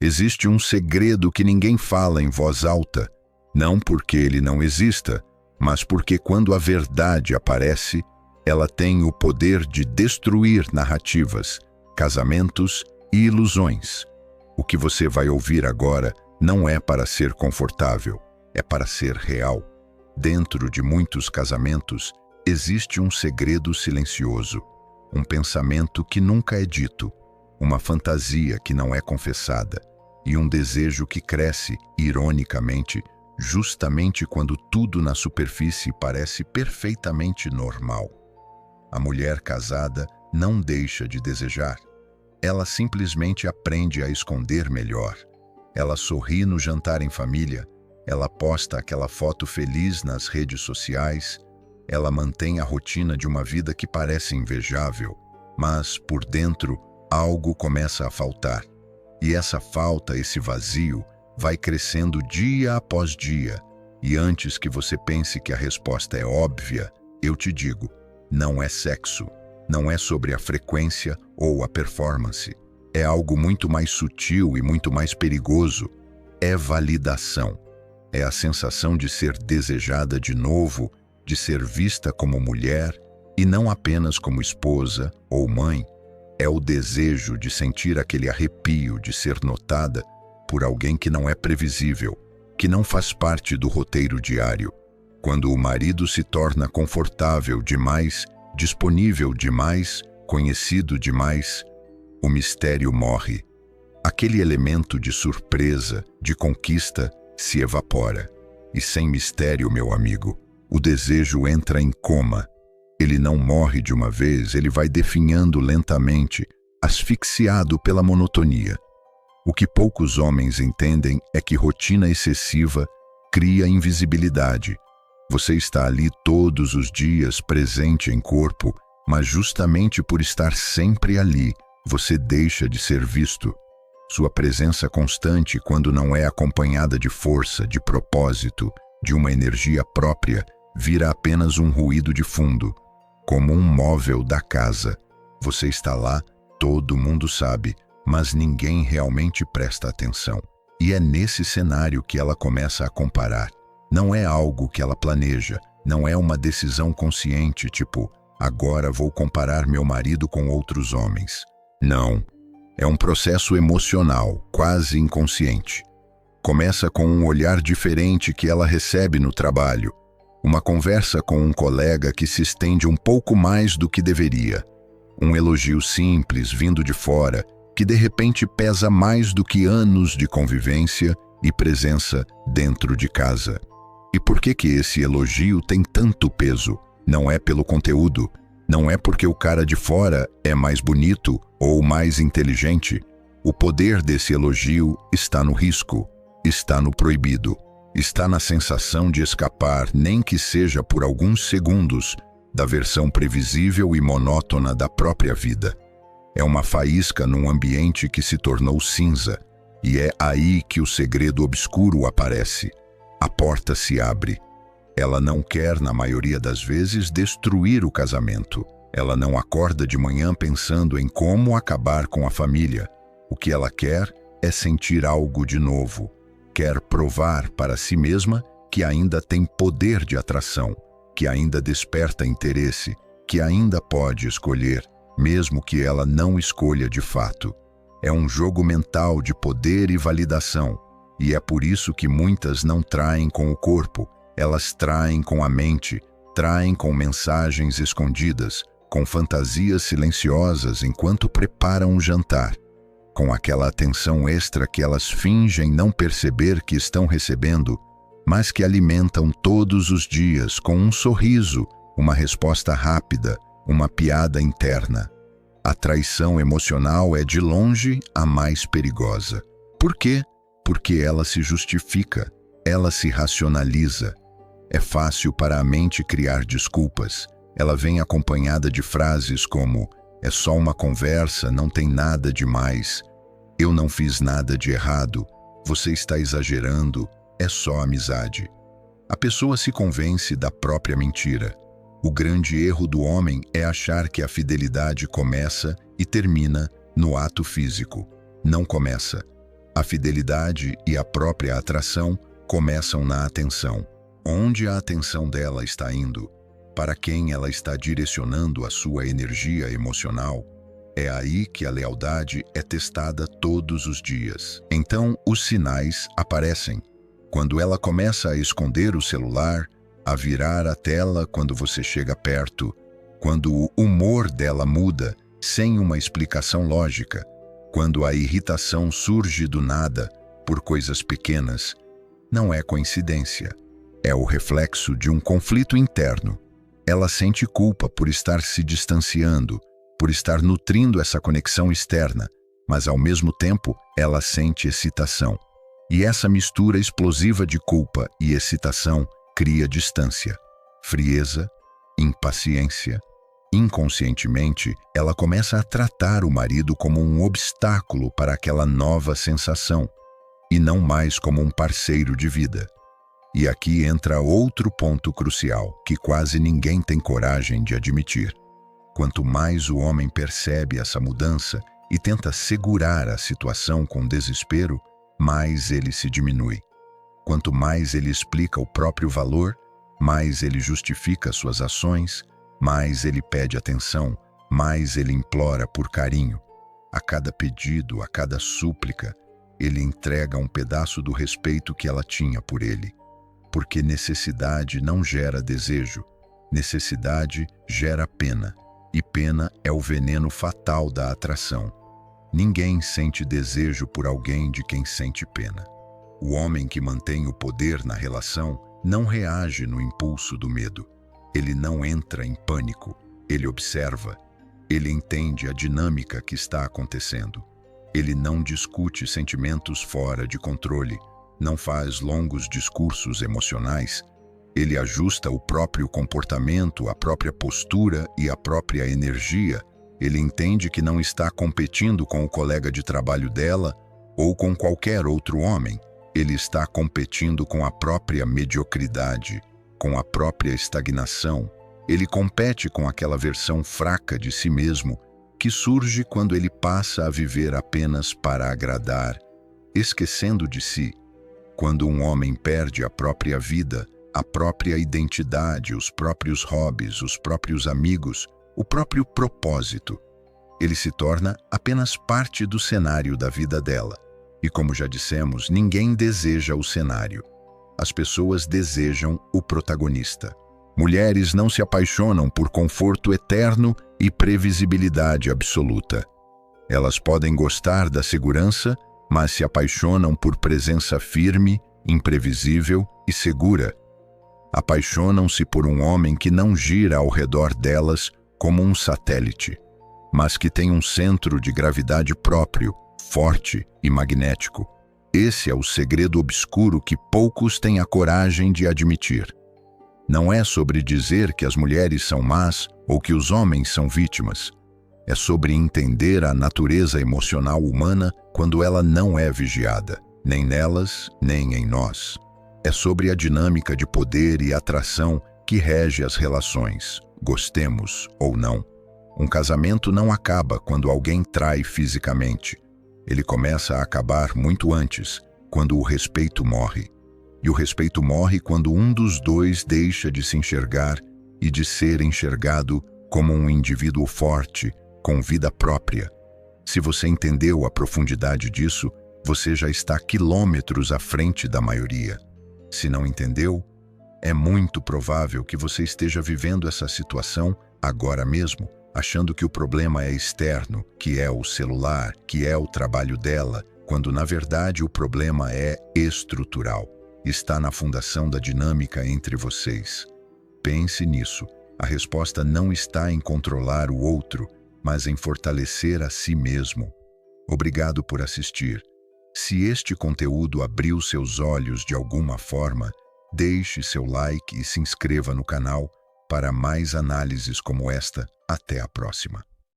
Existe um segredo que ninguém fala em voz alta, não porque ele não exista, mas porque quando a verdade aparece, ela tem o poder de destruir narrativas, casamentos e ilusões. O que você vai ouvir agora não é para ser confortável, é para ser real. Dentro de muitos casamentos, existe um segredo silencioso, um pensamento que nunca é dito, uma fantasia que não é confessada e um desejo que cresce, ironicamente, justamente quando tudo na superfície parece perfeitamente normal. A mulher casada não deixa de desejar. Ela simplesmente aprende a esconder melhor. Ela sorri no jantar em família, ela posta aquela foto feliz nas redes sociais, ela mantém a rotina de uma vida que parece invejável, mas, por dentro, algo começa a faltar. E essa falta, esse vazio, vai crescendo dia após dia. E antes que você pense que a resposta é óbvia, eu te digo, não é sexo, não é sobre a frequência ou a performance. É algo muito mais sutil e muito mais perigoso. É validação. É a sensação de ser desejada de novo, de ser vista como mulher e não apenas como esposa ou mãe. É o desejo de sentir aquele arrepio de ser notada por alguém que não é previsível, que não faz parte do roteiro diário. Quando o marido se torna confortável demais, disponível demais, conhecido demais, o mistério morre. Aquele elemento de surpresa, de conquista, se evapora. E sem mistério, meu amigo, o desejo entra em coma. Ele não morre de uma vez, ele vai definhando lentamente, asfixiado pela monotonia. O que poucos homens entendem é que rotina excessiva cria invisibilidade. Você está ali todos os dias, presente em corpo, mas justamente por estar sempre ali, você deixa de ser visto. Sua presença constante, quando não é acompanhada de força, de propósito, de uma energia própria, vira apenas um ruído de fundo, como um móvel da casa. Você está lá, todo mundo sabe, mas ninguém realmente presta atenção. E é nesse cenário que ela começa a comparar. Não é algo que ela planeja, não é uma decisão consciente, tipo, agora vou comparar meu marido com outros homens. Não. É um processo emocional, quase inconsciente. Começa com um olhar diferente que ela recebe no trabalho, uma conversa com um colega que se estende um pouco mais do que deveria, um elogio simples vindo de fora que de repente pesa mais do que anos de convivência e presença dentro de casa. E por que esse elogio tem tanto peso? Não é pelo conteúdo, não é porque o cara de fora é mais bonito ou mais inteligente. O poder desse elogio está no risco, está no proibido, está na sensação de escapar, nem que seja por alguns segundos, da versão previsível e monótona da própria vida. É uma faísca num ambiente que se tornou cinza, e é aí que o segredo obscuro aparece. A porta se abre. Ela não quer, na maioria das vezes, destruir o casamento. Ela não acorda de manhã pensando em como acabar com a família. O que ela quer é sentir algo de novo. Quer provar para si mesma que ainda tem poder de atração, que ainda desperta interesse, que ainda pode escolher, mesmo que ela não escolha de fato. É um jogo mental de poder e validação, e é por isso que muitas não traem com o corpo, elas traem com a mente, traem com mensagens escondidas, com fantasias silenciosas enquanto preparam o jantar, com aquela atenção extra que elas fingem não perceber que estão recebendo, mas que alimentam todos os dias com um sorriso, uma resposta rápida, uma piada interna. A traição emocional é de longe a mais perigosa. Por quê? Porque ela se justifica, ela se racionaliza. É fácil para a mente criar desculpas. Ela vem acompanhada de frases como: é só uma conversa, não tem nada demais. Eu não fiz nada de errado. Você está exagerando. É só amizade. A pessoa se convence da própria mentira. O grande erro do homem é achar que a fidelidade começa e termina no ato físico. Não começa. A fidelidade e a própria atração começam na atenção. Onde a atenção dela está indo? Para quem ela está direcionando a sua energia emocional? É aí que a lealdade é testada todos os dias. Então, os sinais aparecem. Quando ela começa a esconder o celular, a virar a tela quando você chega perto, quando o humor dela muda, sem uma explicação lógica, quando a irritação surge do nada, por coisas pequenas, não é coincidência. É o reflexo de um conflito interno. Ela sente culpa por estar se distanciando, por estar nutrindo essa conexão externa, mas ao mesmo tempo ela sente excitação. E essa mistura explosiva de culpa e excitação cria distância, frieza, impaciência. Inconscientemente, ela começa a tratar o marido como um obstáculo para aquela nova sensação, e não mais como um parceiro de vida. E aqui entra outro ponto crucial, que quase ninguém tem coragem de admitir. Quanto mais o homem percebe essa mudança e tenta segurar a situação com desespero, mais ele se diminui. Quanto mais ele explica o próprio valor, mais ele justifica suas ações, mais ele pede atenção, mais ele implora por carinho. A cada pedido, a cada súplica, ele entrega um pedaço do respeito que ela tinha por ele. Porque necessidade não gera desejo, necessidade gera pena. E pena é o veneno fatal da atração. Ninguém sente desejo por alguém de quem sente pena. O homem que mantém o poder na relação não reage no impulso do medo. Ele não entra em pânico. Ele observa. Ele entende a dinâmica que está acontecendo. Ele não discute sentimentos fora de controle. Não faz longos discursos emocionais. Ele ajusta o próprio comportamento, a própria postura e a própria energia. Ele entende que não está competindo com o colega de trabalho dela ou com qualquer outro homem. Ele está competindo com a própria mediocridade, com a própria estagnação. Ele compete com aquela versão fraca de si mesmo que surge quando ele passa a viver apenas para agradar, esquecendo de si. Quando um homem perde a própria vida, a própria identidade, os próprios hobbies, os próprios amigos, o próprio propósito, ele se torna apenas parte do cenário da vida dela. E como já dissemos, ninguém deseja o cenário. As pessoas desejam o protagonista. Mulheres não se apaixonam por conforto eterno e previsibilidade absoluta. Elas podem gostar da segurança, mas se apaixonam por presença firme, imprevisível e segura. Apaixonam-se por um homem que não gira ao redor delas como um satélite, mas que tem um centro de gravidade próprio, forte e magnético. Esse é o segredo obscuro que poucos têm a coragem de admitir. Não é sobre dizer que as mulheres são más ou que os homens são vítimas. É sobre entender a natureza emocional humana quando ela não é vigiada, nem nelas, nem em nós. É sobre a dinâmica de poder e atração que rege as relações, gostemos ou não. Um casamento não acaba quando alguém trai fisicamente. Ele começa a acabar muito antes, quando o respeito morre. E o respeito morre quando um dos dois deixa de se enxergar e de ser enxergado como um indivíduo forte, com vida própria. Se você entendeu a profundidade disso, você já está quilômetros à frente da maioria. Se não entendeu, é muito provável que você esteja vivendo essa situação agora mesmo, achando que o problema é externo, que é o celular, que é o trabalho dela, quando na verdade o problema é estrutural. Está na fundação da dinâmica entre vocês. Pense nisso. A resposta não está em controlar o outro, mas em fortalecer a si mesmo. Obrigado por assistir. Se este conteúdo abriu seus olhos de alguma forma, deixe seu like e se inscreva no canal para mais análises como esta. Até a próxima.